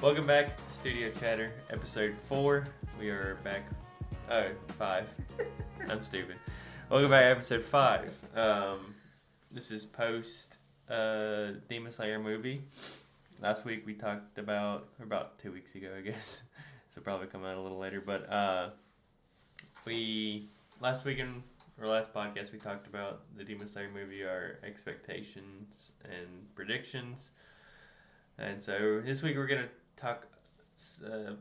Welcome back to Studio Chatter, episode 4. We are back. Oh, 5. I'm stupid. Welcome back to episode 5. This is post Demon Slayer movie. Last week we talked about 2 weeks ago, I guess. So probably come out a little later. But last podcast we talked about the Demon Slayer movie, our expectations and predictions. And so this week we're going to talk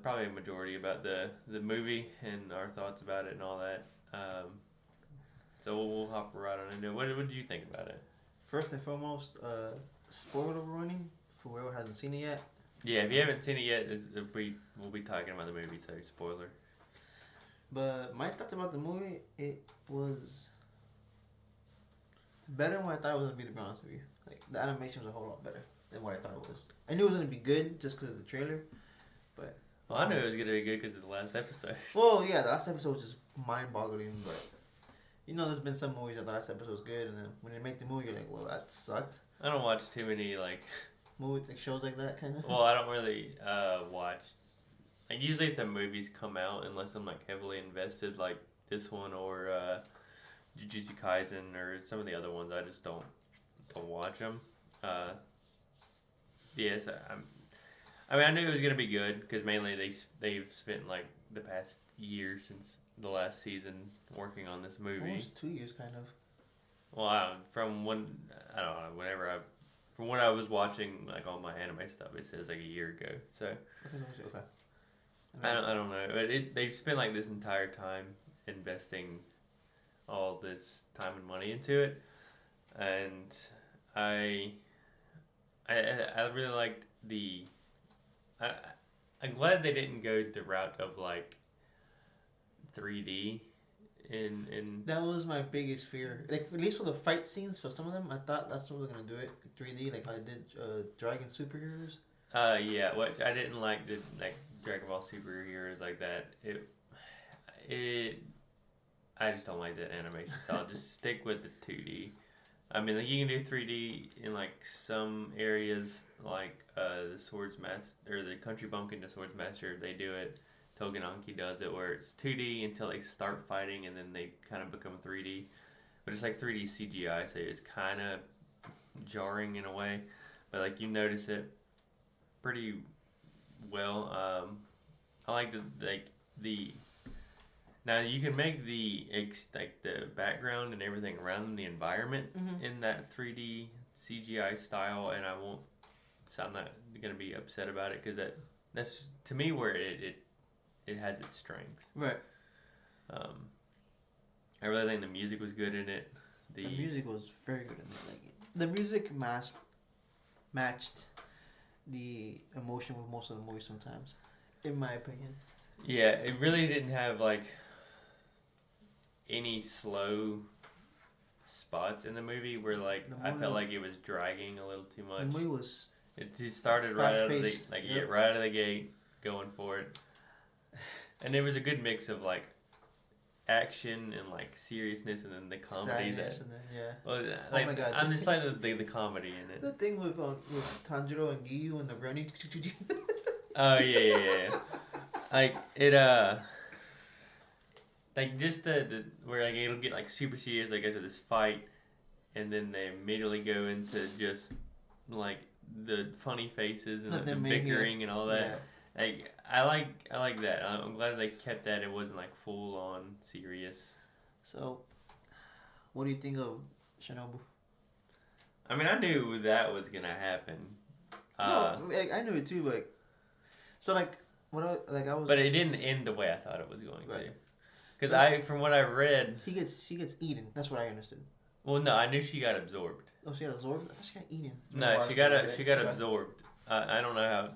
probably a majority about the movie and our thoughts about it and all that. So we'll hop right on into it. What did you think about it? First and foremost, spoiler warning for whoever hasn't seen it yet. Yeah, if you haven't seen it yet, we'll be talking about the movie, so spoiler. But my thoughts about the movie, it was better than what I thought it was going to be, to be honest with you. Like, the animation was a whole lot better than what I thought it was. I knew it was going to be good just because of the trailer, but... Well, I knew it was going to be good because of the last episode. Well, yeah, the last episode was just mind-boggling, but... You know, there's been some movies that the last episode was good, and then when they make the movie, you're like, well, that sucked. I don't watch too many, movie, shows like that, kind of? Well, I don't really watch... Like, usually if the movies come out, unless I'm, heavily invested, like this one or Jujutsu Kaisen or some of the other ones, I just don't watch them. Yes, I knew it was going to be good because mainly they've spent, the past year since the last season working on this movie. Almost 2 years, kind of. Well, from what I was watching, all my anime stuff, it says, a year ago, so... Okay. I don't know, but they've spent this entire time investing all this time and money into it, and I really liked I'm glad they didn't go the route of 3D in. That was my biggest fear. At least for the fight scenes, for some of them, I thought that's what we're gonna do it 3D, like how I did Dragon Superheroes. Yeah, which I didn't like the Dragon Ball Superheroes like that. I just don't like that animation style. Just stick with the 2D. I mean, you can do 3D in some areas, the Swords Master or the Country Bumpkin to Swords Master. They do it. Togenaki does it where it's 2D until they start fighting and then they kind of become 3D. But it's 3D CGI, so it's kind of jarring in a way. But you notice it pretty well. I like the now you can make the background and everything around them, the environment in that 3D CGI style, and I'm not gonna be upset about it because that's to me where it has its strengths. Right. I really think the music was good in it. The music was very good in it. The music matched the emotion with most of the movie sometimes, in my opinion. Yeah, it really didn't have any slow spots in the movie where I felt like it was dragging a little too much. The movie was. It just started right out of the gate, going for it, and there was a good mix of action and seriousness, and then the comedy. Sadness and then, yeah. Well, oh my God! I'm just the comedy in it. The thing with Tanjiro and Giyu and the running. Oh yeah. Just the where it'll get super serious after this fight, and then they immediately go into just the funny faces and the bickering and all that. Yeah. I like that. I'm glad they kept that. It wasn't full on serious. So, what do you think of Shinobu? I mean, I knew that was gonna happen. No, I knew it too. But so I was. But it didn't end the way I thought it was going to. Because from what I read, she gets eaten. That's what I understood. Well, no, I knew she got absorbed. Oh, she got absorbed. She got eaten. No, she got absorbed. I don't know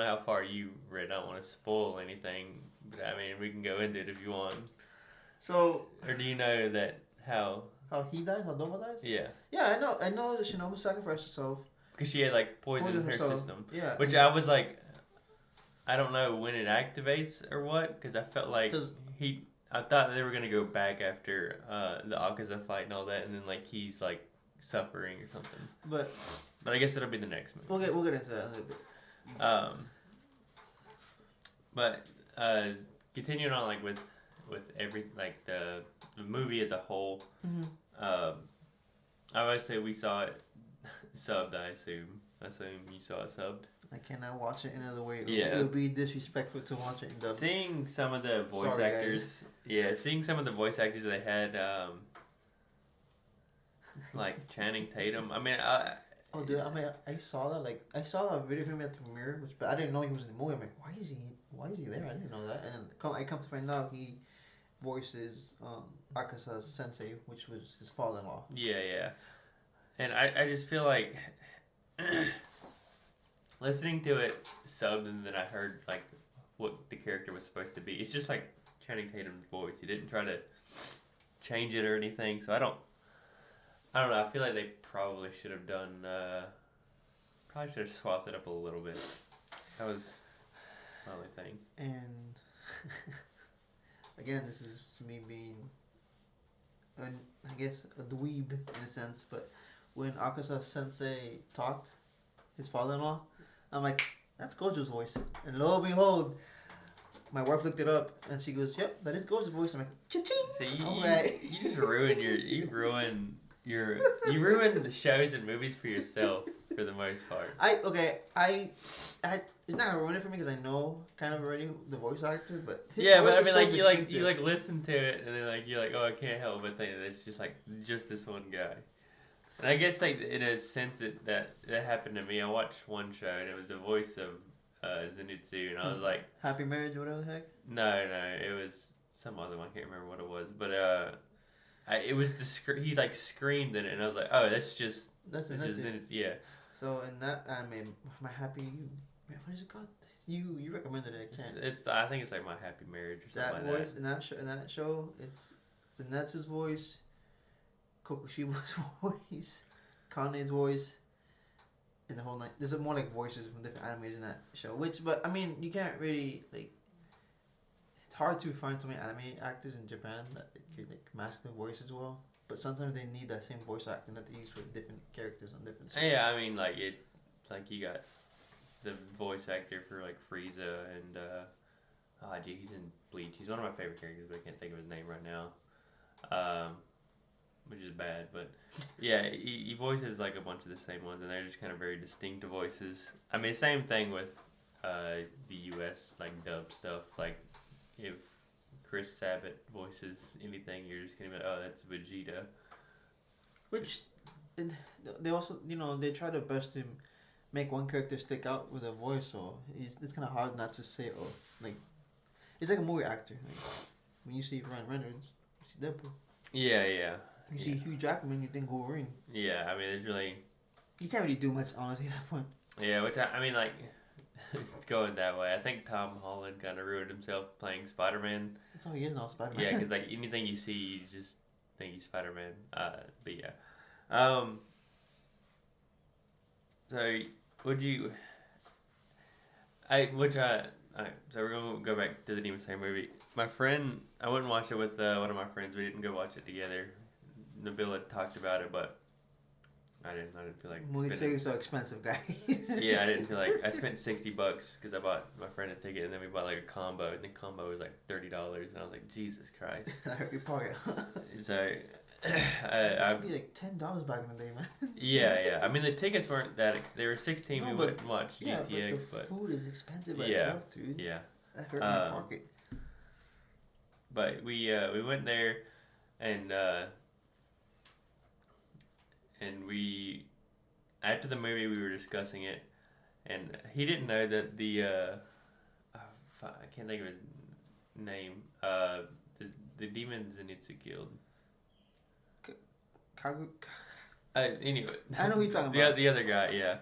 how far you read. I don't want to spoil anything, but I mean we can go into it if you want. So. Or do you know that how he dies? How Doma dies? Yeah. Yeah, I know. I know that Shinobu sacrificed herself. Because she had poison in her system. Yeah. Which I was I don't know when it activates or what, because I felt I thought they were gonna go back after the Akaza fight and all that, and then he's suffering or something. But I guess that'll be the next movie. We'll get into that in a little bit. Um, but continuing on like with every like the movie as a whole, Mm-hmm. I always say we saw it subbed. I assume you saw it subbed. I cannot watch it another way. Yeah. It would be disrespectful to watch it in dub. Seeing some of the voice Sorry, actors, seeing some of the voice actors they had, like Channing Tatum. I mean, Oh, dude, I mean, I saw that. Like, I saw that video of him at the premiere, but I didn't know he was in the movie. I'm like, why is he there? I didn't know that. And I come to find out he voices Akasa's sensei, which was his father-in-law. yeah, and I just feel like listening to it subbed, and then I heard like what the character was supposed to be. It's just like Channing Tatum's voice. He didn't try to change it or anything. So I don't know. I feel like they probably should have done. Probably should have swapped it up a little bit. That was my only thing. And again, this is me being, I guess, a dweeb in a sense. But when Akasa Sensei talked, his father-in-law, I'm like, that's Gojo's voice. And lo and behold, my wife looked it up and she goes, "Yep, that is Gojo's voice." I'm like, "Cha-ching!" See, All right. you just ruined you ruin the shows and movies for yourself for the most part. It's not gonna ruin it for me because I know kind of already the voice actor, but his Yeah, voice but I is mean, so like you distinctive. listen to it and then like you're like, oh, I can't help but think that it's just like just this one guy. And I guess like in a sense that happened to me. I watched one show and it was the voice of Zenitsu, and I was like, Happy Marriage or whatever the heck. no, it was some other one. I can't remember what it was, but it was he like screamed in it, and I was like, oh, that's just That's it. Zenitsu, yeah. So in that anime, my happy, what is it called? You recommended it. I can't. It's I think it's like My Happy Marriage or something That like voice in that show, it's Zenetsu's voice, Kokushiba's voice, Kane's voice, and the whole night. There's more like voices from different animes in that show. But I mean, you can't really like. It's hard to find so many anime actors in Japan that could like master voice as well. But sometimes they need that same voice acting that they use for different characters on different shows. Yeah, I mean, like you got the voice actor for like Frieza and he's in Bleach. He's one of my favorite characters, but I can't think of his name right now. Which is bad, but yeah, he voices like a bunch of the same ones, and they're just kind of very distinct voices. I mean, same thing with the U.S. like dub stuff. Like if Chris Sabat voices anything, you're just gonna be like, oh, that's Vegeta. Which they also, they try their best to make one character stick out with a voice, so it's kind of hard not to say, oh, like, it's like a movie actor. Like, when you see Ryan Reynolds, you see Deadpool. Yeah. You see Hugh Jackman, you think Wolverine. Yeah, I mean, it's really. You can't really do much, honestly, at that point. Yeah, which I mean, like, going that way. I think Tom Holland kind of ruined himself playing Spider-Man. That's all he is now, Spider-Man. Yeah, because like anything you see, you just think he's Spider-Man. But yeah. So would you? So we're gonna go back to the Demon Slayer movie. My friend, I went and watched it with one of my friends. We didn't go watch it together. Nabila talked about it, but I didn't feel like Movie spending. tickets are expensive, guys. Yeah, I didn't feel like I spent $60 because I bought my friend a ticket, and then we bought like a combo, and the combo was like $30, and I was like, Jesus Christ. That hurt your pocket. So, It I used to be like $10 back in the day, man. yeah. I mean, the tickets weren't that. They were 16. No, we but- wouldn't watch Yeah, GTX, but the food is expensive by Yeah. itself, dude. yeah. That hurt my pocket. But we went there, and we after the movie we were discussing it, and he didn't know that the I can't think of his name. The demon Zenitsu killed. Kagu. Anyway, I know who you're talking about. The other guy, yeah.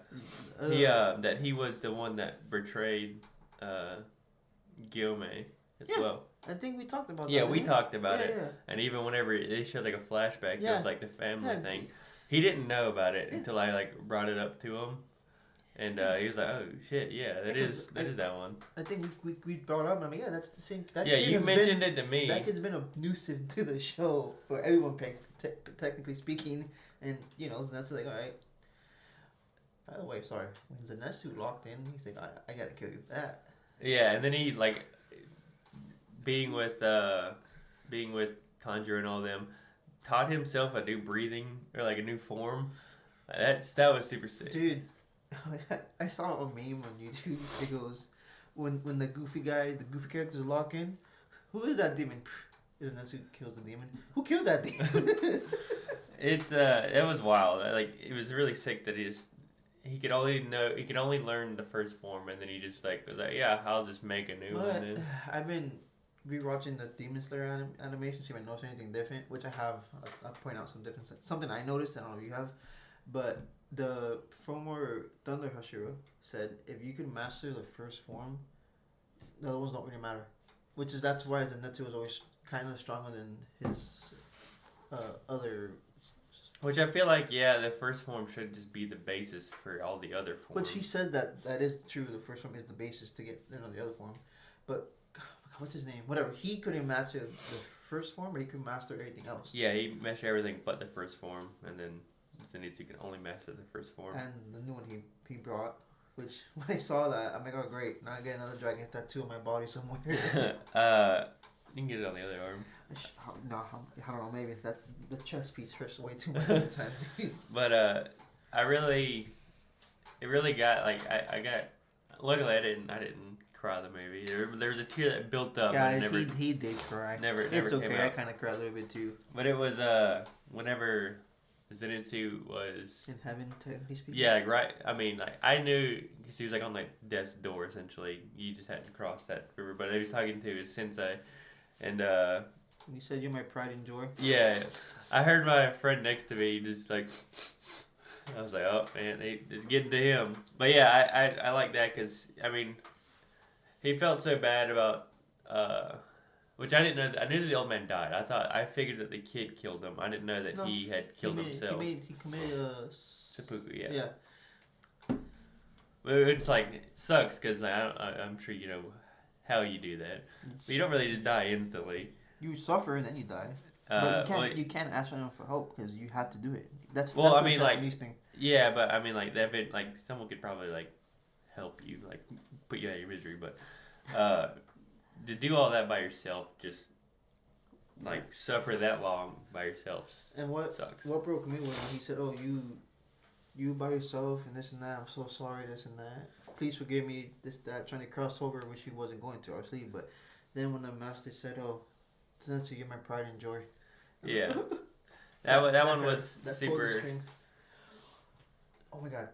That he was the one that betrayed Guillaume as Yeah. well. I think we talked about that. Yeah, we didn't talked about Yeah, it. yeah. And even whenever they showed like a flashback Yeah. of like the family Yeah. thing, he didn't know about it Yeah. until I like brought it up to him, and he was like, "Oh shit, yeah, that is that one." I think we brought up, and I'm like, yeah, that's the same. That Yeah, kid you has mentioned been, it to me. That kid's been a nuisance to the show for everyone, technically speaking, and that's like, all right. By the way, sorry. When Zenitsu locked in, he's like, I gotta kill you with that. Yeah, and then he like being with Tanjiro and all them, taught himself a new breathing or like a new form. That was super sick. Dude, I saw a meme on YouTube. It goes, when the goofy characters lock in, who is that demon? Zenitsu kills the demon. Who killed that demon? It was wild. Like it was really sick that he could only learn the first form, and then he just like was like, yeah, I'll just make a new one. Then. I've been rewatching the Demon Slayer animation, see if I notice anything different, which I have. I'll point out some difference. Something I noticed, I don't know if you have, but the former Thunder Hashira said if you can master the first form, the other ones don't really matter. That's why the Zenitsu was always kind of stronger than his other. Which I feel like, yeah, the first form should just be the basis for all the other forms. Which he says that is true. The first form is the basis to get the other form, but what's his name? Whatever. He couldn't master the first form, or he could master everything else. Yeah, he mastered everything but the first form, and then Zenitsu can only master the first form. And the new one he brought, which when I saw that, I'm like, oh great, now I get another dragon tattoo on my body somewhere. You can get it on the other arm. No, I don't know. Maybe the chest piece hurts way too much sometimes. But it really got like I got. Luckily, I didn't cry the movie. There was a tear that built up. Guys, he did cry. Never it's came okay. out. I kind of cried a little bit too. But it was whenever Zenitsu was in heaven, technically speaking. Yeah, right. I mean, like I knew because he was like on like death's door essentially. You just had to cross that river. But he was talking to his sensei, and you said you're my pride and joy. Yeah, I heard my friend next to me just like. I was like, oh man, it's getting to him. But yeah, I like that because I mean, he felt so bad about, which I didn't know. I knew that the old man died. I figured that the kid killed him. I didn't know that he had killed himself. He committed seppuku. Yeah. Yeah. But it's like it sucks because I'm sure you know how you do that. But you don't really just die instantly. You suffer and then you die. But you can't ask anyone for help because you have to do it. That's I mean, like thing. Yeah, but I mean, like that bit, like someone could probably like help you, like put you out of your misery. But to do all that by yourself, just like suffer that long by yourself, and what sucks. What broke me was when he said, "Oh, you by yourself and this and that. I'm so sorry, this and that. Please forgive me, this that." Trying to cross over, which he wasn't going to, obviously. But then when the master said, "Oh, Zenitsu, you're my pride and joy." Yeah. That one was super. Oh my god!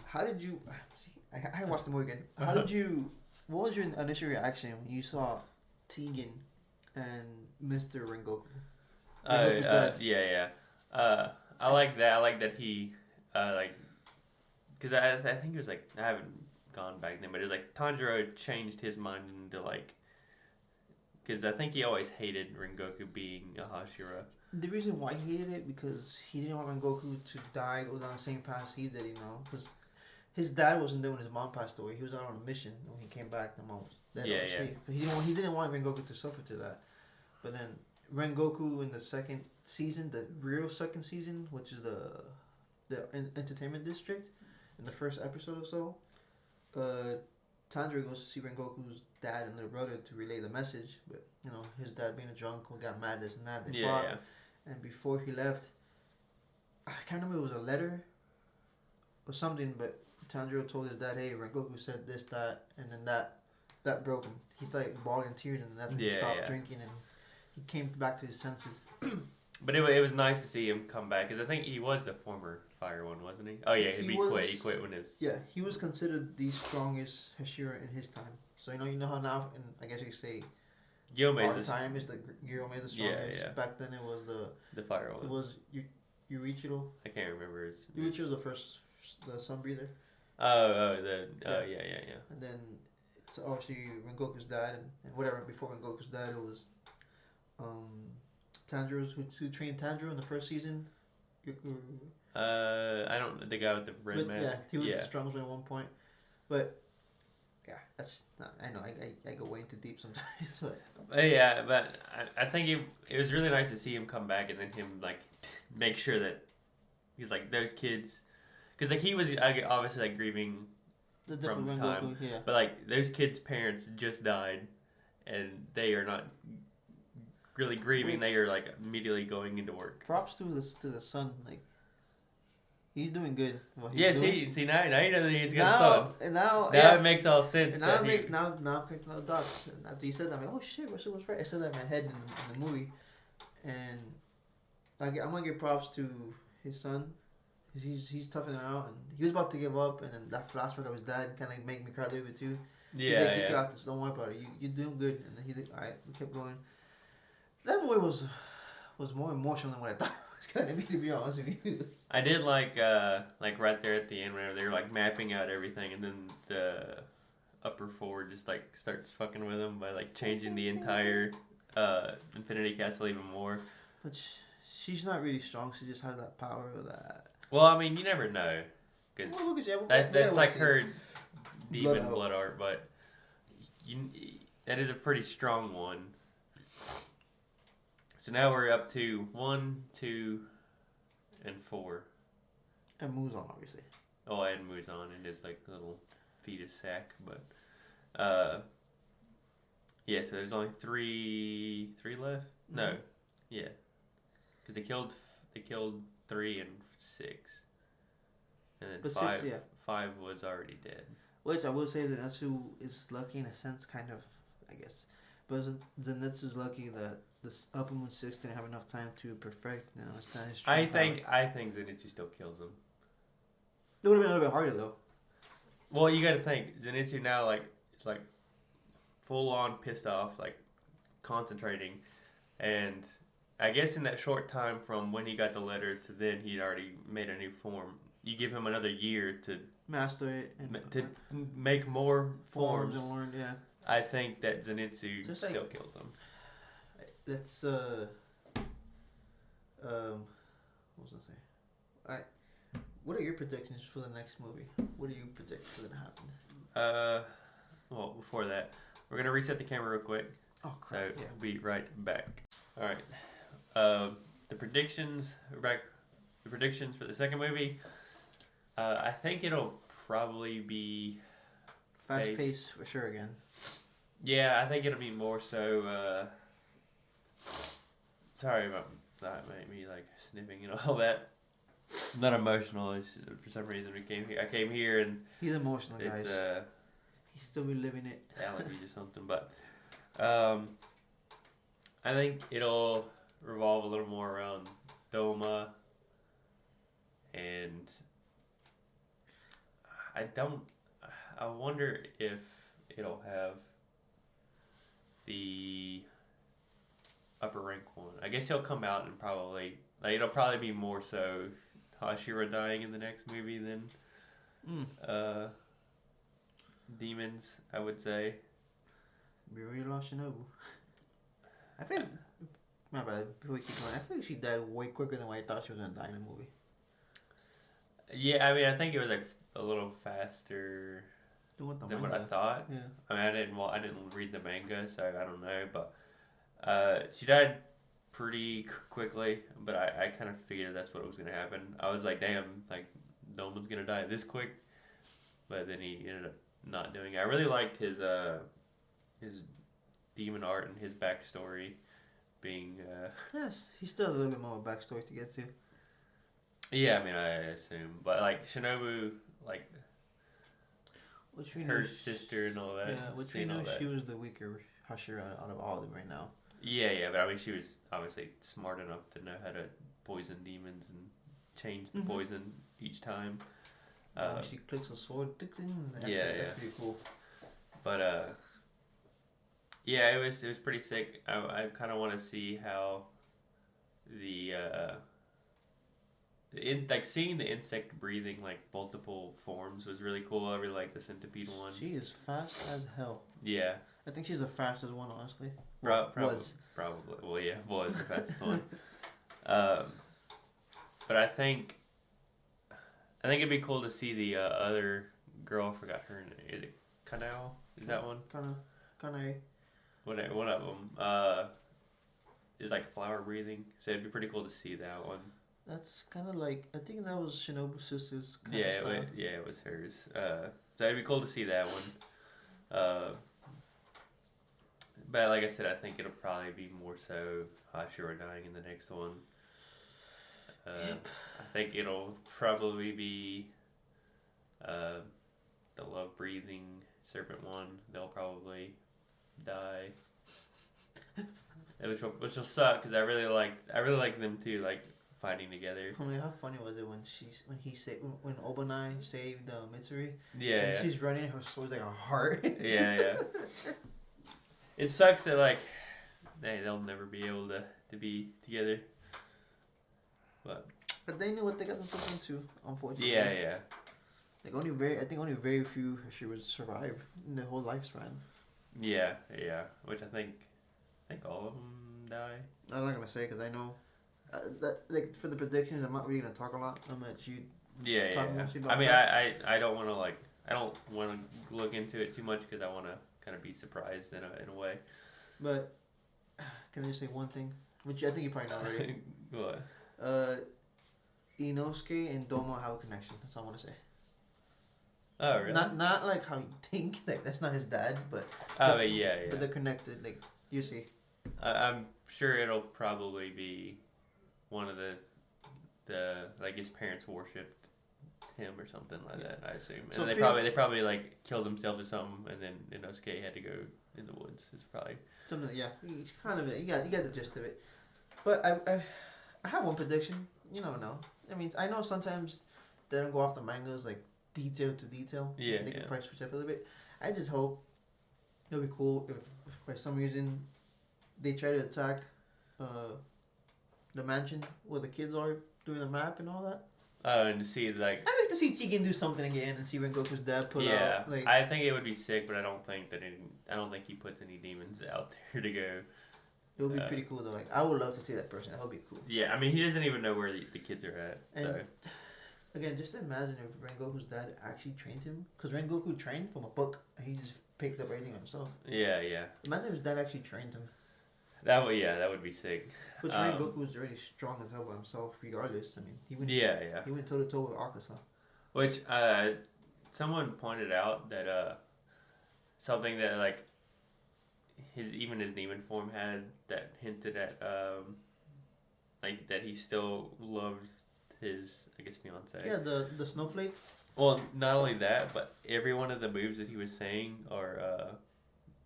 How did you? See, I watched the movie again. How did you? What was your initial reaction when you saw Tegan and Mr. Rengoku? Yeah. I like that. I like that he because I think it was like I haven't gone back then, but it was like Tanjiro changed his mind into like. Because I think he always hated Rengoku being a Hashira. The reason why he hated it because he didn't want Rengoku to die, go down the same path he did, because his dad wasn't there when his mom passed away. He was out on a mission when he came back. The mom was dead. Yeah. But he didn't want Rengoku to suffer to that. But then Rengoku in the second season, the real second season, which is the entertainment district, in the first episode or so, Tanjiro goes to see Rengoku's dad and little brother to relay the message, but his dad being a drunk got mad, this and that. They fought, and before he left, I can't remember if it was a letter or something, but Tanjiro told his dad, "Hey, Rengoku said this, that," and then that broke him. He started bawling tears, and that's when he stopped drinking and he came back to his senses. But it was nice to see him come back because I think he was the former fire one, wasn't he? Oh yeah, he quit. He quit when his he was considered the strongest Hashira in his time. So you know how now, and I guess you could say, Gyomei is the strongest. Yeah. Back then it was the fire one. It was Yurichiro. I can't remember his. Yurichiro was the first, the sun breather. Yeah. And then it's obviously Rengoku's dad and whatever. Before Rengoku's dad, it was Tanjiro's who trained Tanjiro in the first season. I don't. The guy with the red mask. Yeah, he was the strongest one at one point, but. Yeah, that's not. I know I go way into deep sometimes, but I think it was really nice to see him come back and then him like make sure that he's like those kids, Because like he was obviously like grieving The from different time, Rengoku, yeah. but like those kids' parents just died, and they are not really grieving. Which- They are like immediately going into work. Props to the son, like he's doing good. What he's Yeah, doing. see now you know that he's got a son. And now, Now yeah. it makes all sense. And now that it he- makes now I'm connecting all the dots. And after you said that, I'm like, oh shit, Russell was right. I said that in my head in the movie, and like I'm gonna give props to his son. He's toughing it out, and he was about to give up, and then that flashback of his dad kind of made me cry a little bit too. He's Yeah, like, you yeah. got this. Don't worry about it. You're doing good. And then he's like, all right, we kept going. That movie was more emotional than what I thought it was gonna be. To be honest with you. I did like right there at the end whenever they were like mapping out everything, and then the upper four just like starts fucking with him by like changing the entire Infinity Castle even more. But she's not really strong. She just has that power of that. Well, I mean, you never know, because Well, look at you. that's like see. her demon Blood blood art, but that is a pretty strong one. So now we're up to 1, 2, and 4. And Muzan, obviously. Oh, and Muzan in his like little fetus sack, but yeah. So there's only three left. No, Mhm. yeah, because they killed 3 and 6, and then But 5. 6, yeah. 5 was already dead. Which I will say that Zenitsu is lucky in a sense, kind of, I guess. But Zenitsu's lucky that this Upper Moon 6 didn't have enough time to perfect, understand his true I power. think Zenitsu still kills him. It would have been a little bit harder, though. Well, you got to think Zenitsu now it's like full on pissed off, like concentrating, and I guess in that short time from when he got the letter to then he'd already made a new form. You give him another year to Master it. And, make more forms forms. and learn, yeah. I think that Zenitsu Just still like- kills him. Let's, what was I say? Alright. What are your predictions for the next movie? What do you predict is going to happen? Well, before that, we're gonna reset the camera real quick. Oh, So crap. Yeah. we'll be right back. All right. The predictions. We're back. The predictions for the second movie. I think it'll probably be. Fast Pace. pace for sure again. Yeah, I think it'll be more so. Sorry about that. Made me like sniffing and all that. I'm not emotional. It's just, for some reason I came here and He's emotional, guys. it's He's still reliving it. allergies or something, but I think it'll revolve a little more around Doma, and I wonder if it'll have the upper rank one. I guess he'll come out and probably like it'll probably be more so Hashira dying in the next movie than demons, I would say. We already lost Shinobu. I think. My bad. Before we keep going, I think she died way quicker than what I thought she was gonna die in the movie. Yeah, I mean, I think it was like a little faster Than what the than what I manga. thought. Yeah. I mean, I didn't read the manga, so I don't know. But she died pretty quickly. But I kind of figured that's what was gonna happen. I was like, damn, like no one's gonna die this quick. But then he ended up not doing it. I really liked his demon art and his backstory being. Yes, he still has a little bit more backstory to get to. Yeah, I mean, I assume, but like Shinobu, like Which we her knew, sister and all that. yeah, which we seeing all knew that. she was the weaker Hashira out of all of them right now. Yeah, but I mean, she was obviously smart enough to know how to poison demons and change the Mhm. poison each time. She clicks a sword. That's yeah. pretty cool. But yeah, it was pretty sick. I kind of want to see how like seeing the insect breathing like multiple forms was really cool. I really like the centipede one. She is fast as hell. Yeah, I think she's the fastest one, honestly. was probably. Well, yeah, was the fastest one. But I think it'd be cool to see the other girl. I forgot her name. Is it Kanao? Is that one? Kind One of them is like flower breathing, so it'd be pretty cool to see that one. That's kind of like I think that was Shinobu's sister's kind Yeah, of style. it was hers. So it'd be cool to see that one. But like I said, I think it'll probably be more so Hashira dying in the next one. Yep. I think it'll probably be the love breathing serpent one. They'll probably die. Which will suck because I really like them too, like fighting together. I mean, how funny was it when when Obanai saved Mitsuri Yeah, and she's running, her sword's like a heart. yeah. It sucks that like they'll never be able to be together. But they knew what they got themselves into, unfortunately. yeah. Like I think only very few Hashiras survive in their whole lifespan. Yeah. Which I think all of them die. I'm not gonna say because I know that like for the predictions, I'm not really gonna talk a lot. I'm gonna let you. Yeah. Talk mostly about I mean, that. I don't want to I don't want to look into it too much because I want to kind of be surprised in a way. But can I just say one thing, which I think you probably know already? What? Inosuke and Doma have a connection. That's all I want to say. Oh really? Not like how you think. Like that's not his dad, but. But yeah. But they're connected. Like you see. I'm sure it'll probably be one of the like his parents worshipped him or something like that. I assume, and So they probably like killed themselves or something, and then Inosuke had to go in the woods. It's probably Something. Yeah. Kind of. You got the gist of it. But I have one prediction. You never know. I mean, I know sometimes they don't go off the mangas like detail to detail. Yeah. They can price switch up a little bit. I just hope it'll be cool if by some reason they try to attack the mansion where the kids are doing the map and all that. Oh, and to see like I like to see Tegan do something again and see Rengoku's dad pull out. Like I think it would be sick, but I don't think he puts any demons out there to go. it would be pretty cool though. Like I would love to see that person. That would be cool. Yeah, I mean he doesn't even know where the kids are at. And so again, just imagine if Rengoku's dad actually trained him, because Rengoku trained from a book and he just picked up everything himself. yeah. Imagine if his dad actually trained him. That would be sick. But Rengoku was already strong as hell by himself, regardless. I mean, he went Yeah. he went toe to toe with Akaza. Which someone pointed out that something that like his demon form had that hinted at like that he still loved his fiance. Yeah, the snowflake. Well, not only that, but every one of the moves that he was saying or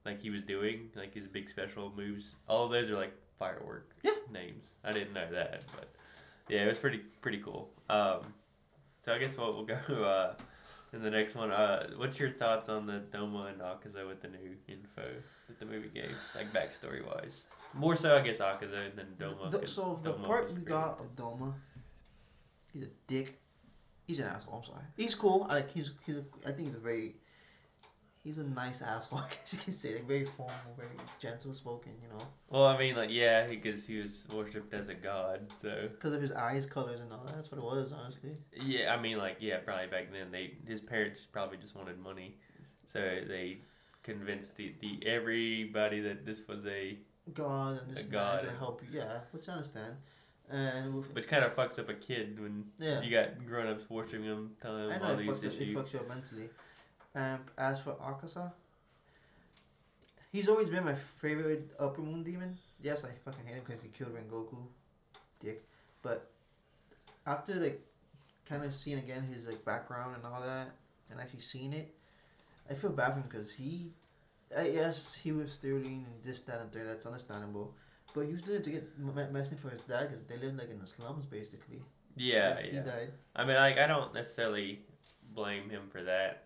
like he was doing, like his big special moves, all of those are like firework names. I didn't know that, but yeah, it was pretty cool. So I guess we'll go in the next one. What's your thoughts on the Doma and Akaza with the new info that the movie gave, like backstory wise? More so, I guess Akaza and then Doma. So the Doma part was we pretty got of Doma, he's a dick. He's an asshole. I'm sorry. He's cool. I think he's a nice asshole. I guess you can say, like very formal, very gentle spoken. You know. Well, I mean, like yeah, because he was worshipped as a god, so. Because of his eyes colors and all that. That's what it was, honestly. Yeah, I mean, like yeah, probably back then his parents probably just wanted money, so they convinced the everybody that this was a God and this a guy's god. gonna help you. Yeah, which I understand. And Which kind of fucks up a kid when you got grown-ups worshiping him, telling I him know all it these issues. fucks you up mentally. As for Akaza, he's always been my favorite Upper Moon demon. Yes, I fucking hate him because he killed Rengoku, dick. But after like kind of seeing again his like background and all that, and actually seeing it, I feel bad for him because yes, he was stealing and this, that, and third. That's understandable. But he was doing it to get messing for his dad because they live like in the slums basically. Yeah, He died. I mean, like I don't necessarily blame him for that.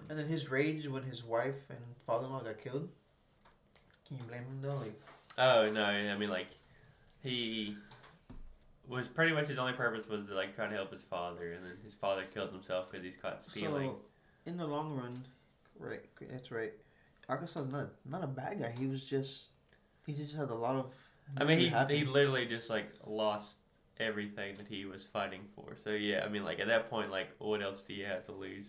And then his rage when his wife and father-in-law got killed. Can you blame him though? Like, oh no, I mean like he was pretty much his only purpose was to like try to help his father, and then his father kills himself because he's caught stealing. so in the long run, right? That's right. Akasa's not a bad guy. He just had a lot of. I mean, he literally just like lost everything that he was fighting for. So yeah, I mean, like at that point, like what else do you have to lose?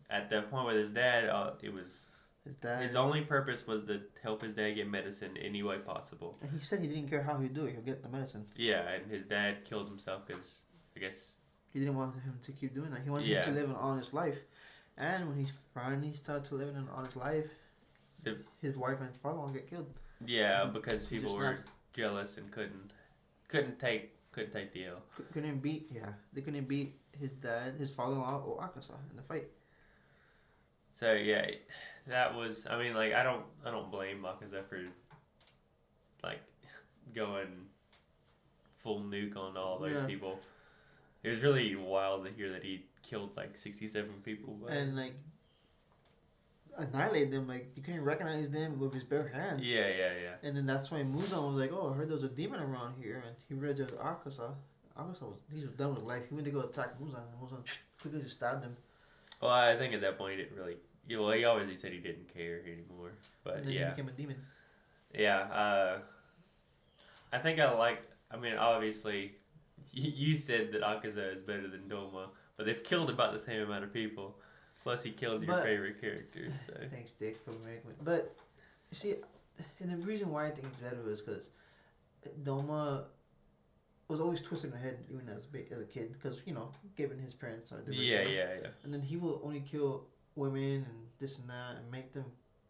At that point with his dad, it was His dad. His only purpose was to help his dad get medicine any way possible. And he said he didn't care how he'd do it. He'll get the medicine. Yeah, and his dad killed himself because I guess He didn't want him to keep doing that. He wanted Yeah. him to live an honest life. And when he finally started to live an honest life, his wife and father-in-law get killed. because He people just were snapped. jealous and couldn't take the L. Couldn't beat. Yeah, they couldn't beat his dad, his father-in-law, or Akasa in the fight. So yeah, that was. I mean, like I don't blame Akaza for like going full nuke on all those Yeah. people. It was really wild to hear that he killed like 67 people. But And like annihilate them. Like you couldn't recognize them with his bare hands. yeah. And then that's why Muzan was like, "Oh, I heard there was a demon around here," and he read to Akasa. Akasa was done with life. He went to go attack Muzan, and Muzan quickly just stabbed him. Well, I think at that point it really. Well, he obviously said he didn't care anymore. But And then he became a demon. Yeah, I think I like. I mean, obviously, you said that Akaza is better than Doma, but they've killed about the same amount of people. Plus, he killed your But- favorite character. So Thanks, Dick, for making it. But you see, and the reason why I think it's better is because Doma was always twisted in the head even as a kid, because given his parents are different. yeah. And then he will only kill women and this and that and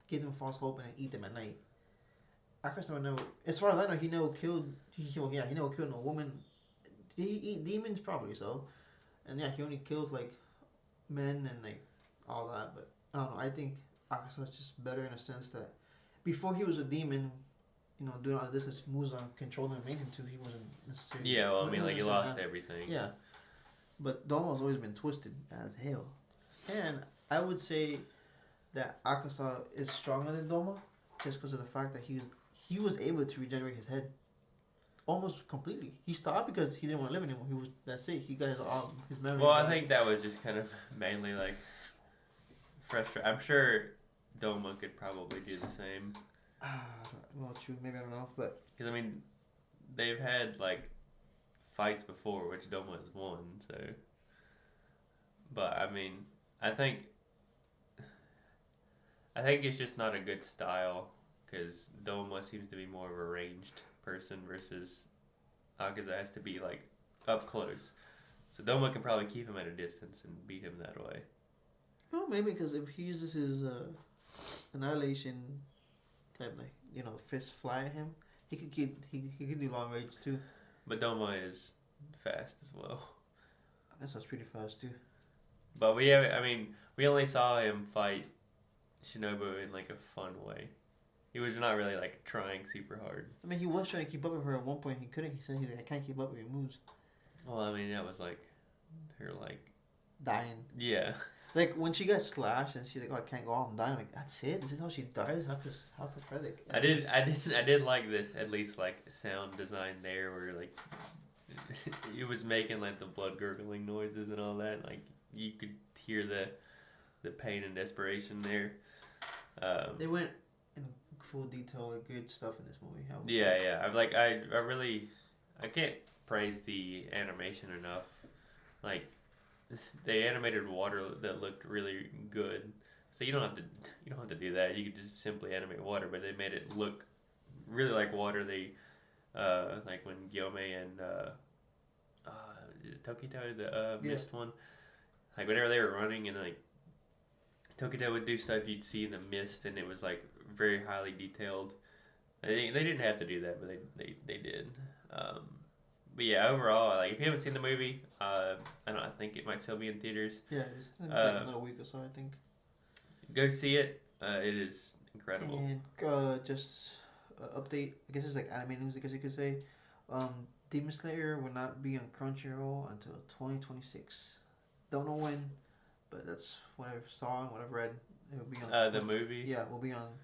give them false hope and then eat them at night. Akasa never, as far as I know, he never killed. He never killed no woman. Did he eat demons? Probably so. And yeah, he only kills like men and like all that. But I don't know. I think Akasa's just better in a sense that before he was a demon, doing all this because Muzan controlled him and made him to. He wasn't necessarily. Yeah, well, I mean, like he lost that. everything. Yeah, but Domo's always been twisted as hell, and I would say that Akasa is stronger than Doma just because of the fact that he was able to regenerate his head almost completely. He stopped because he didn't want to live anymore. That's it. He got his memory. Well, I back. think that was just kind of mainly like frustrating. I'm sure Doma could probably do the same. Well, true. Maybe I don't know, but Because I mean, they've had like fights before, which Doma has won. So, but I mean, I think it's just not a good style because Doma seems to be more of a ranged person versus Akaza has to be like up close. So Doma can probably keep him at a distance and beat him that way. well, maybe because if he uses his annihilation type, like fist fly at him, he could do long range too. But Doma is fast as well. I guess that's pretty fast too. But we only saw him fight Shinobu in like a fun way. He was not really like trying super hard. I mean, he was trying to keep up with her at one point. He couldn't. He said, "He's like, I can't keep up with your moves." Well, I mean that was like her like Dying. yeah. Like when she got slashed and she's like, "Oh, I can't go on. I'm dying." I'm like, that's it. This is how she dies. How pathetic. I did like this at least like sound design there where like it was making like the blood gurgling noises and all that. Like you could hear the pain and desperation there. They went in full detail with good stuff in this movie. Yeah. I can't praise the animation enough. Like they animated water that looked really good. So you don't have to do that. You could just simply animate water, but they made it look really like water. They like when Gyome and is it Tokito the mist one? Like whenever they were running and like Tokito would do stuff, you'd see the mist, and it was like very highly detailed. They didn't have to do that, but they did. But yeah, overall, like if you haven't seen the movie, I think it might still be in theaters. Yeah, it's like another week or so, I think. Go see it. It is incredible. And just update. I guess it's like anime news. I guess you could say. Demon Slayer will not be on Crunchyroll until 2026. Don't know when, but that's what I saw and what I've read. It will be on The movie. Yeah,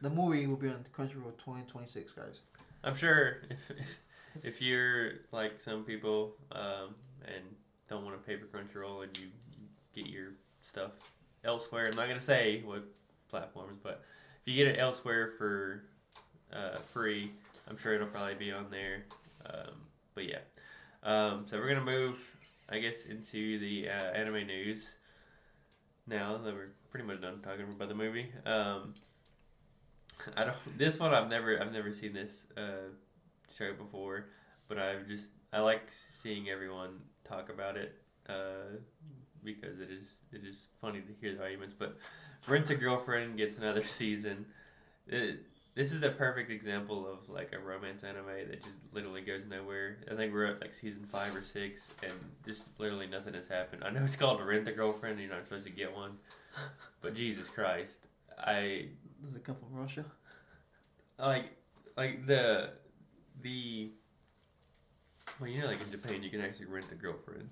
the movie will be on Crunchyroll 2026, guys. I'm sure if you're like some people and don't want to pay for Crunchyroll and you get your stuff elsewhere, I'm not gonna say what platforms, but if you get it elsewhere for free, I'm sure it'll probably be on there. But yeah, so we're gonna move, I guess, into the anime news now that we're pretty much done talking about the movie. I don't. This one I've never seen this show before, but I like seeing everyone talk about it because it is funny to hear the arguments. But Rent a Girlfriend gets another season. This is a perfect example of like a romance anime that just literally goes nowhere. I think we're at like season 5 or 6, and just literally nothing has happened. I know it's called Rent a Girlfriend. You're not supposed to get one, but Jesus Christ, Does it come from Russia? like the well, you know, like in Japan, you can actually rent a girlfriend.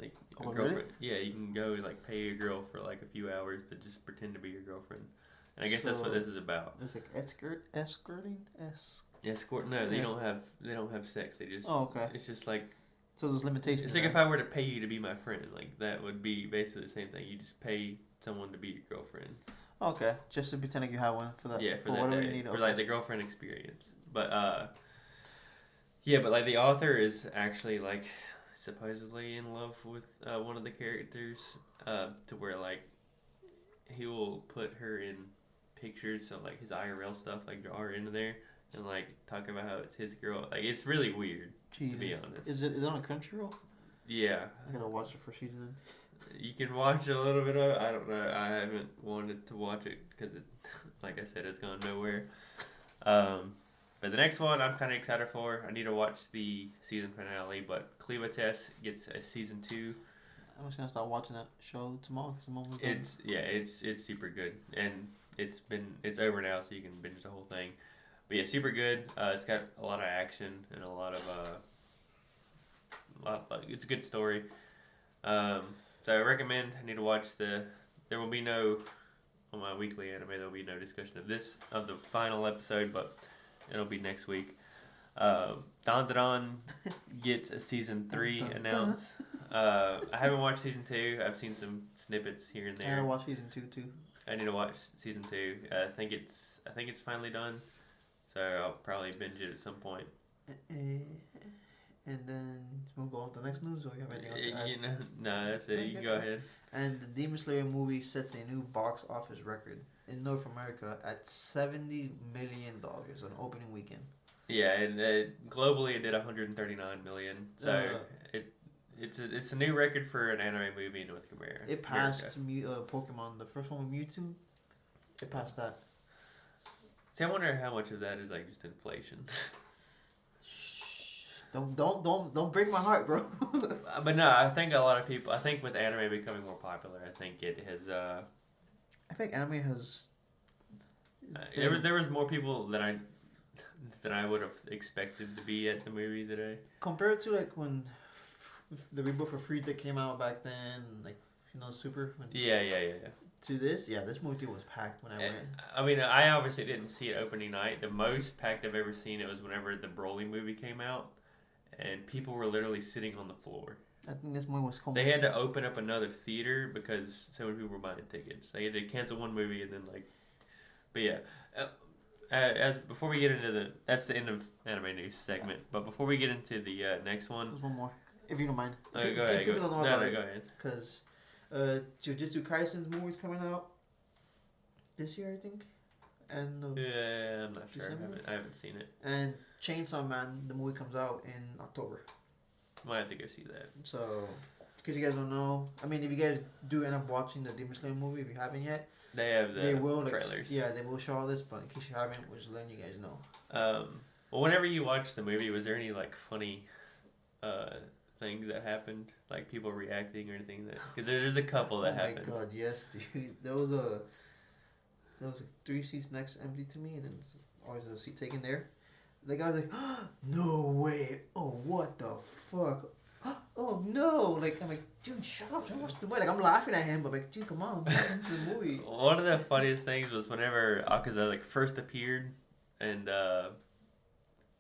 Like a girlfriend. Really? Yeah, you can go like pay a girl for like a few hours to just pretend to be your girlfriend. And I guess that's what this is about. It's like escorting. Escort? No, they don't have sex. They just. Oh, okay. It's just like. So there's limitations. It's like if I were to pay you to be my friend, like that would be basically the same thing. You just pay someone to be your girlfriend. Okay, just to pretend like you have one for that. Yeah, for that whatever day, you need. for like the girlfriend experience. But yeah, but like the author is actually like supposedly in love with one of the characters, to where like he will put her in pictures, so like his IRL stuff, like draw her into there and like talk about how it's his girl. Like it's really weird. Jesus. To be honest. Is it on Crunchyroll? Yeah. I gotta watch it for season. You can watch a little bit of it. I don't know. I haven't wanted to watch it because it, like I said, it's gone nowhere. But the next one I'm kind of excited for. I need to watch the season finale, but Cleavatess gets a season 2. I'm just gonna start watching that show tomorrow because I'm almost done. It's super good, and it's over now, so you can binge the whole thing. But yeah, super good. It's got a lot of action and a lot of it's a good story. So I recommend. I need to watch there will be no on my weekly anime. There will be no discussion of the final episode, but it'll be next week. Dandadan gets a season 3 announced. I haven't watched season 2. I've seen some snippets here and there. I gotta watch season 2 too. I need to watch season 2. I think it's finally done, so I'll probably binge it at some point. And then we'll go on to the next news, or you have anything else to add? No, that's it. You can go ahead. And the Demon Slayer movie sets a new box office record in North America at $70 million on opening weekend. Yeah, and globally it did 139 million. So it's a new record for an anime movie in North America. It passed Pokemon, the first one with Mewtwo. It passed that. See, I wonder how much of that is like just inflation. Don't break my heart, bro. But no, I think a lot of people. I think with anime becoming more popular, I think it has. I think anime has. There was more people than I would have expected to be at the movie today. Compared to like when the reboot for Frieza came out back then, like Super. Yeah. To this movie was packed when I went. I mean, I obviously didn't see it opening night. The most packed I've ever seen it was whenever the Broly movie came out. And people were literally sitting on the floor. I think this movie was cool. They had to open up another theater because so many people were buying tickets. They had to cancel one movie and then but yeah. As before we get into that's the end of anime news segment. But before we get into the next one, there's one more, if you don't mind. Go ahead. Go ahead. Because Jujutsu Kaisen's movie's coming out this year, I think. And I'm not sure. I haven't seen it. And Chainsaw Man, the movie comes out in October. Might have to go see that. So, because you guys don't know, I mean, if you guys do end up watching the Demon Slayer movie, if you haven't yet, they have the trailers. They will show all this, but in case you haven't, we're just letting you guys know. Well, whenever you watched the movie, was there any like funny things that happened, like people reacting or anything? Because there's a couple that happened. Oh my god, yes, dude. There was 3 seats next empty to me, and then always a seat taken there. The guy was like, oh, "No way! Oh, what the fuck? Oh no!" Like I'm like, "Dude, shut up! Don't watch the movie." Like I'm laughing at him, but like, "Dude, come on, get into the movie." One of the funniest things was whenever Akaza first appeared, and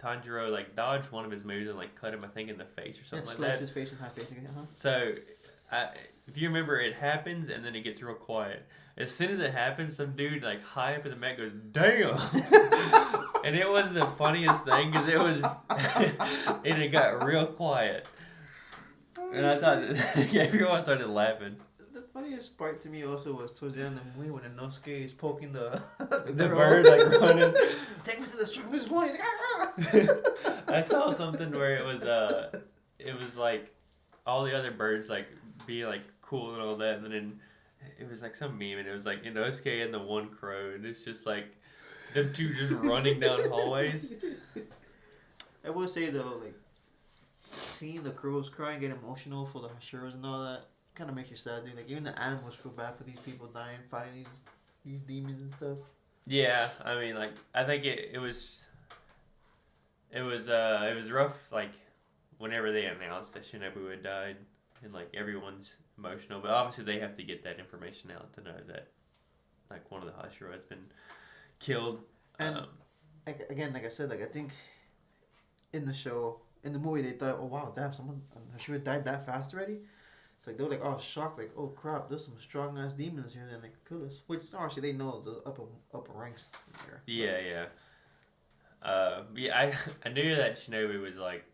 Tanjiro dodged one of his moves and cut him, I think, in the face or something like that. His face in half, basically. So, if you remember, it happens and then it gets real quiet. As soon as it happens, some dude high up in the mat goes, "Damn!" And it was the funniest thing because it was, and it got real quiet. And I thought everyone started laughing. The funniest part to me also was towards the end of the movie when Inosuke is poking the The girl. bird like running. Take me to the strongest one. He's like, "Ah!" I saw something where it was like all the other birds like being like cool and all that, and then it was like some meme, and it was like Inosuke and the one crow, and it's just like them two just running down hallways. I will say though, like seeing the crows cry and get emotional for the Hashiras and all that kind of makes you sad, dude. Like even the animals feel bad for these people dying, fighting these demons and stuff. Yeah, I mean, like I think it was rough. Like whenever they announced that Shinobu had died, and like everyone's emotional, but obviously they have to get that information out to know that like one of the Hashira has been killed. And again, like I said, like I think in the movie, they thought, oh wow, damn, someone Hashira died that fast already. It's like they were like, oh, shocked, like, oh crap, there's some strong ass demons here, and they could kill us. Which obviously they know the upper ranks here. Yeah. I knew that Shinobu was like,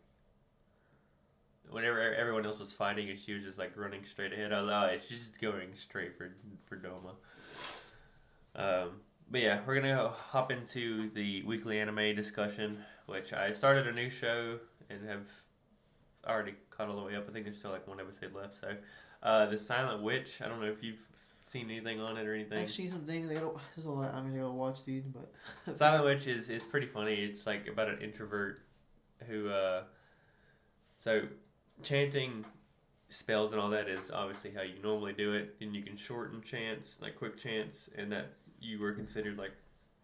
whenever everyone else was fighting and she was just like running straight ahead, I was like, oh, she's just going straight for Doma. But yeah, we're gonna hop into the weekly anime discussion, which I started a new show and have already caught all the way up. I think there's still like one episode left. So, The Silent Witch. I don't know if you've seen anything on it or anything. I've seen some things. There's a lot of anime I gotta watch, dude. But Silent Witch is pretty funny. It's like about an introvert who so chanting spells and all that is obviously how you normally do it, and you can shorten chants, like quick chants, and that you were considered like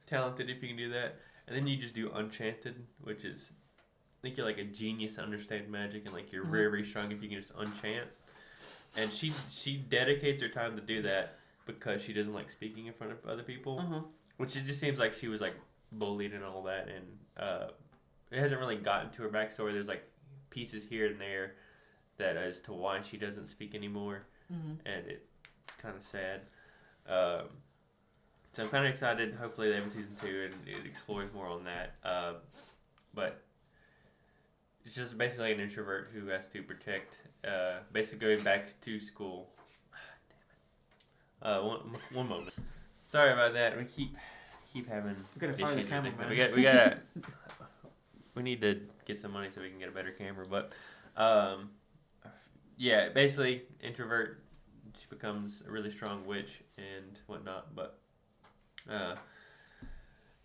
talented if you can do that. And then you just do Unchanted, which is I think you're like a genius to understand magic, and like you're very, very strong if you can just unchant. And she dedicates her time to do that because she doesn't like speaking in front of other people, which it just seems like she was like bullied and all that, and it hasn't really gotten to her backstory. There's like pieces here and there that as to why she doesn't speak anymore, and it's kind of sad. So I'm kind of excited. Hopefully they have a season 2 and it explores more on that. But it's just basically an introvert who has to protect, basically going back to school. Damn it. One moment. Sorry about that. We keep having we gotta find a camera, man. We gotta. We need to get some money so we can get a better camera. But yeah, basically introvert. She becomes a really strong witch and whatnot. But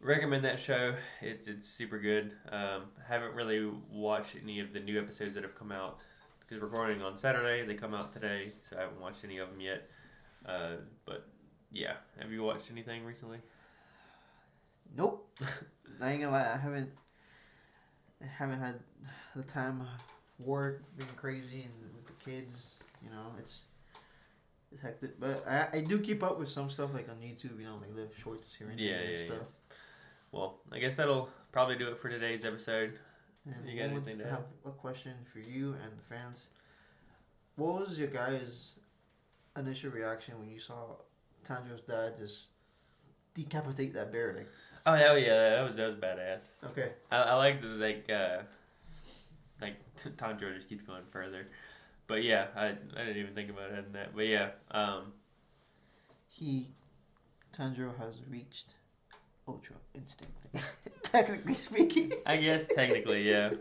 recommend that show. It's super good. Haven't really watched any of the new episodes that have come out because we're recording on Saturday. They come out today, so I haven't watched any of them yet. But yeah, have you watched anything recently? Nope. I ain't gonna lie, I haven't had the time. Work being crazy and with the kids, you know, it's hectic. But I do keep up with some stuff like on YouTube, you know, like little shorts here and there and stuff. Yeah. Well, I guess that'll probably do it for today's episode. And you got anything to add? I have a question for you and the fans. What was your guys' initial reaction when you saw Tanjiro's dad just decapitate that bear? Like, oh hell yeah, that was badass. Okay. I like the Tanjiro just keeps going further, but yeah, I didn't even think about adding that. But yeah, Tanjiro has reached Ultra Instinct, technically speaking. I guess technically, yeah.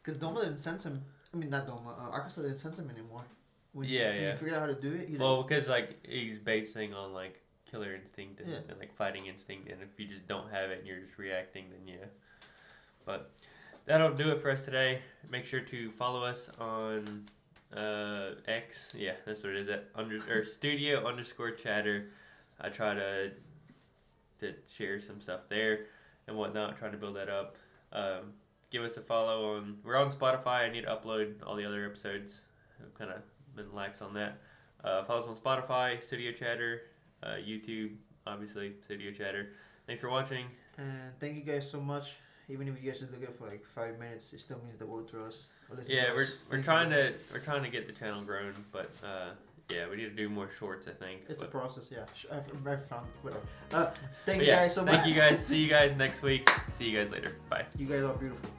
Because Doma didn't sense him. I mean, not Doma. Akaza didn't sense him anymore. When he figured out how to do it. Because like he's basing on like killer instinct and like fighting instinct, and if you just don't have it and you're just reacting, then yeah. But that'll do it for us today. Make sure to follow us on X. Yeah, that's what it is. At studio_chatter. I try to share some stuff there and whatnot. Try to build that up. Give us a follow we're on Spotify. I need to upload all the other episodes. I've kind of been lax on that. Follow us on Spotify, Studio Chatter, YouTube, obviously, Studio Chatter. Thanks for watching. And thank you guys so much. Even if you guys just look at it for like 5 minutes, it still means the world to us. Yeah, we're trying to get the channel grown, but yeah, we need to do more shorts. I think it's a process. Yeah, I've found whatever. Thank you guys so much. Thank you guys. See you guys next week. See you guys later. Bye. You guys are beautiful.